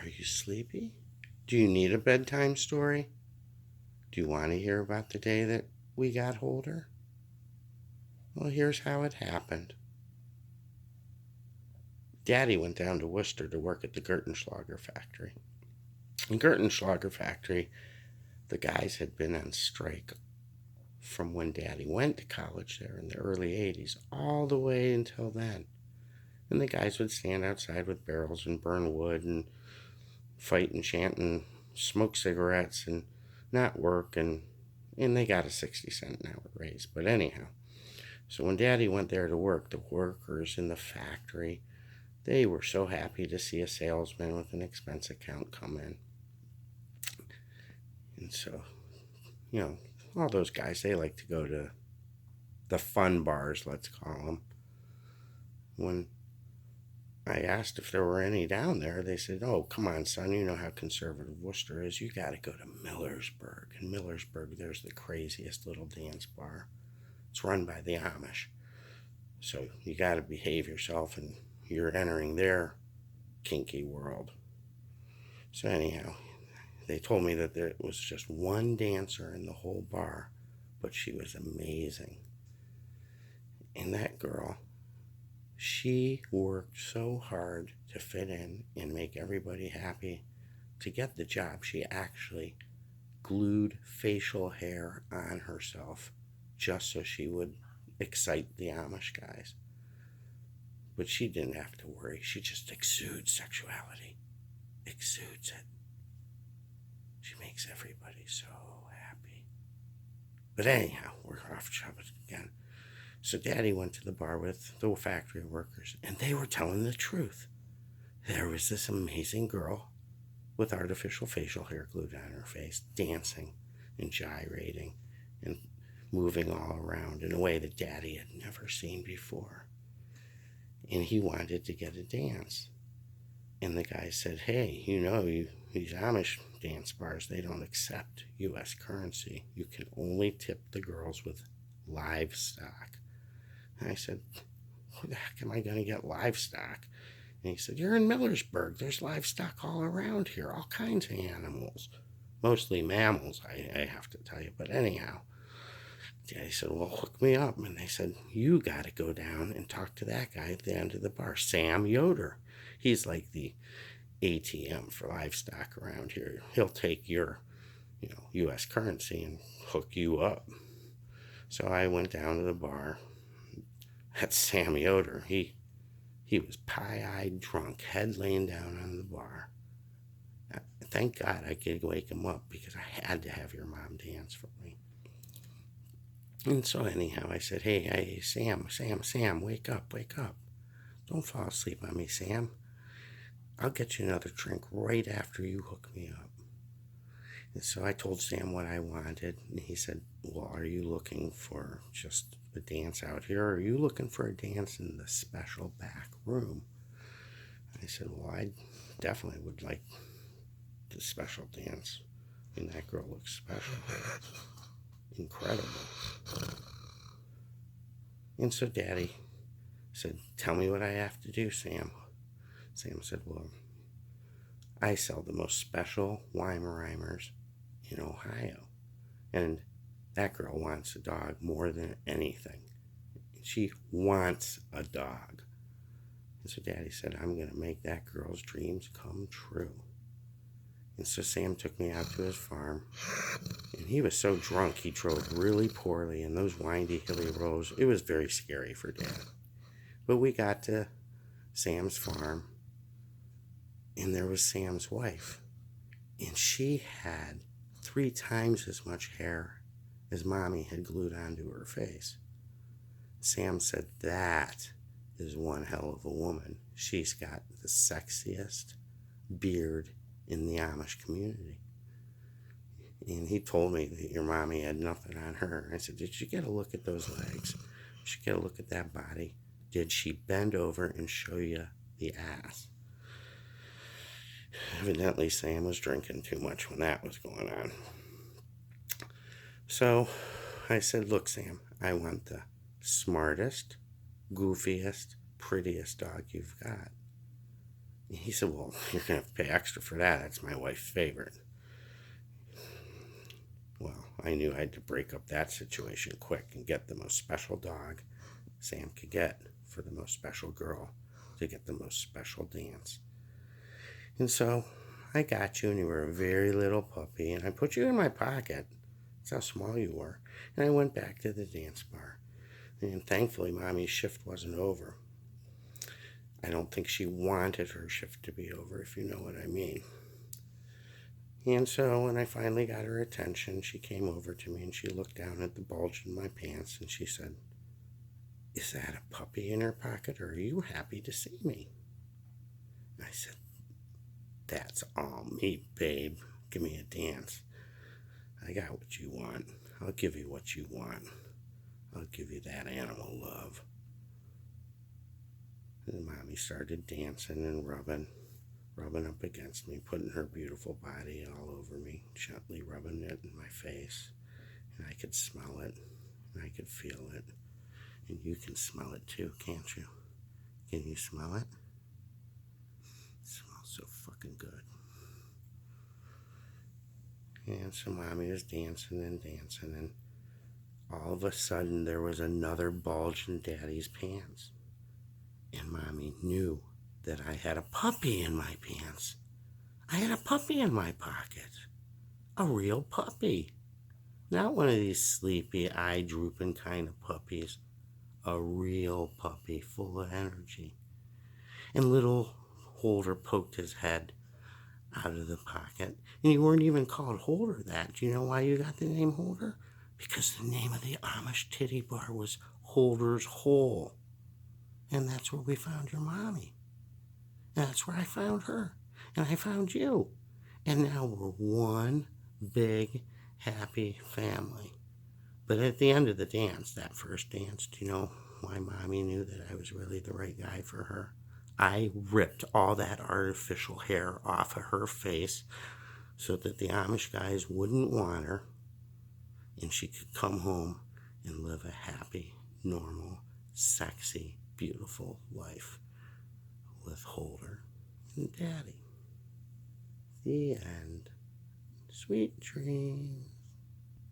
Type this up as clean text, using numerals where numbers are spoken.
Are you sleepy? Do you need a bedtime story? Do you want to hear about the day that we got older? Well, here's how it happened. Daddy went down to Worcester to work at the Gertenschlager factory. In Gertenschlager factory, the guys had been on strike from when Daddy went to college there in the early 80s all the way until then. And the guys would stand outside with barrels and burn wood and fight and chant and smoke cigarettes and not work, and they got a 60-cent an hour raise. But anyhow, so when Daddy went there to work, the workers in the factory, they were so happy to see a salesman with an expense account come in. And so, all those guys, they like to go to the fun bars, let's call them. When I asked if there were any down there, they said, "Oh, come on, son, you know how conservative Worcester is. You got to go to Millersburg. In Millersburg, there's the craziest little dance bar. It's run by the Amish. So you got to behave yourself, and you're entering their kinky world." So anyhow, they told me that there was just one dancer in the whole bar, but she was amazing. And that girl, she worked so hard to fit in and make everybody happy. To get the job, she actually glued facial hair on herself just so she would excite the Amish guys. But she didn't have to worry. She just exudes sexuality. Exudes it. She makes everybody so happy. But anyhow, we're off topic again. So Daddy went to the bar with the factory workers, and they were telling the truth. There was this amazing girl with artificial facial hair glued on her face, dancing and gyrating and moving all around in a way that Daddy had never seen before. And he wanted to get a dance. And the guy said, "Hey, these Amish dance bars, they don't accept U.S. currency. You can only tip the girls with livestock." And I said, "Where the heck am I going to get livestock?" And he said, "You're in Millersburg. There's livestock all around here, all kinds of animals. Mostly mammals, I have to tell you. But anyhow," Daddy said, "Well, hook me up." And they said, "You got to go down and talk to that guy at the end of the bar, Sam Yoder. He's like the ATM for livestock around here. He'll take your, U.S. currency and hook you up." So I went down to the bar. That's Sam Yoder. He was pie-eyed drunk, head laying down on the bar. Thank God I could wake him up, because I had to have your mom dance for me. And so anyhow, I said, hey, Sam, wake up. Don't fall asleep on me, Sam. I'll get you another drink right after you hook me up. And so I told Sam what I wanted, and he said, "Well, are you looking for just a dance out here, or are you looking for a dance in the special back room?" I said, "Well, I definitely would like the special dance. I mean, that girl looks special. Incredible." And so Daddy said, "Tell me what I have to do, Sam." Sam said, "Well, I sell the most special Weimaraners in Ohio. And that girl wants a dog more than anything. She wants a dog." And so Daddy said, "I'm going to make that girl's dreams come true." And so Sam took me out to his farm. And he was so drunk, he drove really poorly in those windy, hilly roads. It was very scary for Dad. But we got to Sam's farm, and there was Sam's wife. And she had 3 times as much hair as Mommy had glued onto her face. Sam said, "That is one hell of a woman. She's got the sexiest beard in the Amish community." And he told me that your mommy had nothing on her. I said, "Did you get a look at those legs? Did you get a look at that body? Did she bend over and show you the ass?" Evidently, Sam was drinking too much when that was going on. So I said, "Look, Sam, I want the smartest, goofiest, prettiest dog you've got." And he said, well, you're going to have to pay extra for that. That's my wife's favorite. Well, I knew I had to break up that situation quick and get the most special dog Sam could get for the most special girl to get the most special dance. And so I got you, and you were a very little puppy, and I put you in my pocket. That's how small you were. And I went back to the dance bar. And thankfully, Mommy's shift wasn't over. I don't think she wanted her shift to be over, if you know what I mean. And so when I finally got her attention, she came over to me and she looked down at the bulge in my pants and she said, is that a puppy in her pocket, or are you happy to see me? I said, that's all me, babe. Give me a dance. I got what you want. I'll give you what you want. I'll give you that animal love. And Mommy started dancing and rubbing up against me, putting her beautiful body all over me, gently rubbing it in my face. And I could smell it, and I could feel it. And you can smell it too, can't you? Can you smell it? It smells so fucking good. And so Mommy was dancing and dancing, and all of a sudden there was another bulge in Daddy's pants. And Mommy knew that I had a puppy in my pants. I had a puppy in my pocket. A real puppy. Not one of these sleepy, eye-drooping kind of puppies. A real puppy full of energy. And little Holder poked his head out of the pocket. And you weren't even called Holder that. Do you know why you got the name Holder? Because the name of the Amish titty bar was Holder's Hole. And that's where we found your mommy. And that's where I found her. And I found you. And now we're one big, happy family. But at the end of the dance, that first dance, do you know why Mommy knew that I was really the right guy for her? I ripped all that artificial hair off of her face so that the Amish guys wouldn't want her, and she could come home and live a happy, normal, sexy, beautiful life with Holder and Daddy. The end. Sweet dreams.